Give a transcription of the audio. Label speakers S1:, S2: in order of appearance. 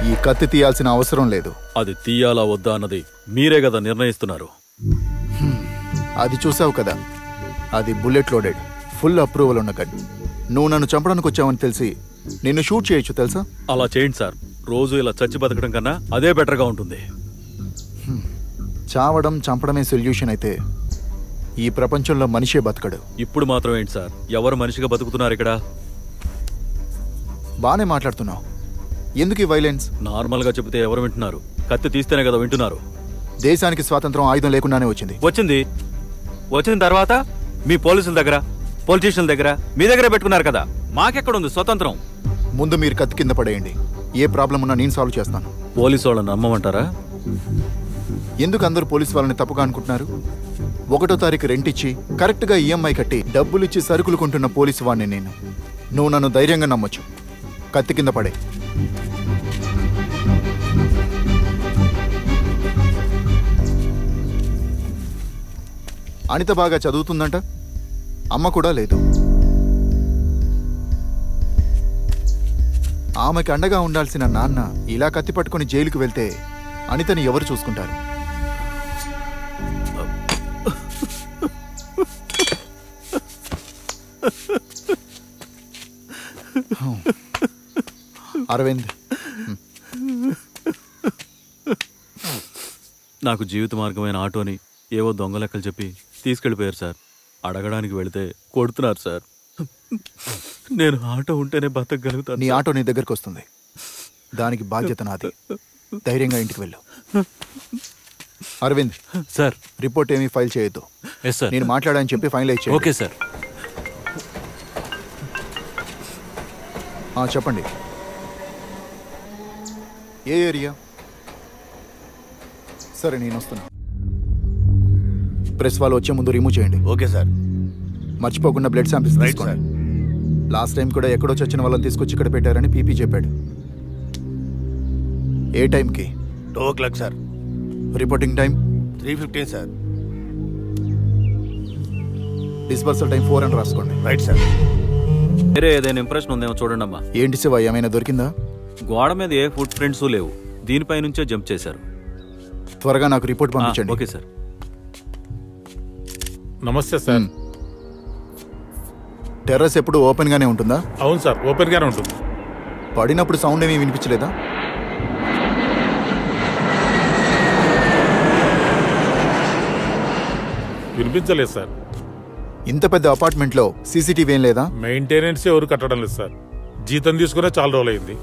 S1: ఈ కత్తి తీయాల్సిన అవసరం లేదు.
S2: అది తీయాలా వద్దా అన్నది మీరే కదా నిర్ణయిస్తున్నారు.
S1: అది చూసావు కదా, అది బుల్లెట్ లోడెడ్, ఫుల్ అప్రూవల్ ఉన్న గన్. నువ్వు నన్ను చంపడానికి వచ్చావని తెలిసి నిన్ను షూట్ చేయొచ్చు తెలుసా?
S2: అలా చేయండి సార్. రోజు ఇలా చచ్చి బతకడం కన్నా అదే బెటర్గా ఉంటుంది.
S1: చావడం చంపడమే సొల్యూషన్ అయితే ఈ ప్రపంచంలో మనిషే బతకడు.
S2: ఇప్పుడు మాత్రం ఏంటి సార్, ఎవరు మనిషిగా బతుకుతున్నారు ఇక్కడ?
S1: బానే మాట్లాడుతున్నావు. ఎందుకు ఈ వైలెన్స్?
S2: నార్మల్గా చెబితే ఎవరు వింటున్నారు? కత్తి తీస్తేనే కదా వింటున్నారు.
S1: దేశానికి స్వాతంత్రం ఆయుధం లేకుండానే
S2: వచ్చిన తర్వాత మీ పోలీసుల దగ్గర, పొలిటీషియన్ల దగ్గర, మీ దగ్గరే పెట్టుకున్నారు కదా. మాకెక్కడుంది స్వతంత్రం?
S1: ముందు మీరు కత్తి కింద పడేయండి. ఏ ప్రాబ్లం ఉన్నా నేను సాల్వ్ చేస్తాను.
S2: పోలీసు వాళ్ళని నమ్మమంటారా?
S1: ఎందుకు అందరూ పోలీసు వాళ్ళని తప్పుగా అనుకుంటున్నారు? 1వ తారీఖు రెంట్ ఇచ్చి కరెక్ట్గా ఈఎంఐ కట్టి డబ్బులిచ్చి సరుకులు కొంటున్న పోలీసు వాడిని నేను. నువ్వు నన్ను ధైర్యంగా నమ్మొచ్చు. కత్తి కింద పడే. అనిత బాగా చదువుతుందంట, అమ్మ కూడా లేదు. ఆమెకి అండగా ఉండాల్సిన నాన్న ఇలా కత్తి పట్టుకుని జైలుకు వెళ్తే అనితని ఎవరు చూసుకుంటారు? అరవింద్,
S2: నాకు జీవిత మార్గమైన ఆటోని ఏవో దొంగ లెక్కలు చెప్పి తీసుకెళ్ళిపోయారు సార్. అడగడానికి వెళితే కొడుతున్నారు సార్. నేను ఆటో ఉంటేనే బతకగలుగుతాను.
S1: నీ ఆటో నీ దగ్గరకు వస్తుంది. దానికి బాధ్యత నాది. ధైర్యంగా ఇంటికి వెళ్ళు. అరవింద్
S2: సార్,
S1: రిపోర్ట్ ఏమీ ఫైల్ చేయొద్దు. నేను మాట్లాడని చెప్పి ఫైనలైజ్ చేయండి.
S2: Okay sir.
S1: చెప్పండి. ఏ ఏరియా? సరే, నేను వస్తున్నా. ప్రెస్ వాళ్ళు వచ్చే ముందు రిమూవ్ చేయండి.
S3: Okay sir.
S1: మర్చిపోకుండా బ్లడ్ శాంపిల్స్ తీసుకోండి. లాస్ట్ టైం కూడా ఎక్కడో చచ్చిన వాళ్ళని తీసుకొచ్చి ఇక్కడ పెట్టారని పీపీ చెప్పాడు. ఏ టైంకి?
S3: 2 o'clock sir.
S1: Reporting time
S3: 3:15 sir.
S1: Disbursal time 4 అని రాసుకోండి.
S3: Right sir.
S2: వేరే ఏదైనా ఇంప్రెషన్ ఉందేమో చూడండి అమ్మా.
S1: ఏంటి శివ, ఏమైనా దొరికిందా?
S2: గోడ మీద ఏ ఫుట్ ప్రింట్స్ లేవు. దీనిపై నుంచే జంప్ చేశారు.
S1: త్వరగా నాకు రిపోర్ట్ పంపించండి.
S2: Okay sir.
S4: నమస్తే సార్.
S1: టెర్రస్ ఎప్పుడు ఓపెన్ గానే ఉంటుందా?
S4: అవును సార్, ఓపెన్ గానే ఉంటుంది.
S1: పడినప్పుడు సౌండ్ ఏమీ వినిపించలేదా?
S4: వినిపించలేదు సార్.
S1: ఇంత పెద్ద అపార్ట్మెంట్ లో సీసీటీవీ ఏం లేదా?
S4: మెయింటెనెన్స్ ఎవరు కట్టడం లేదు సార్. జీతం తీసుకునే చాలా రోజులైంది.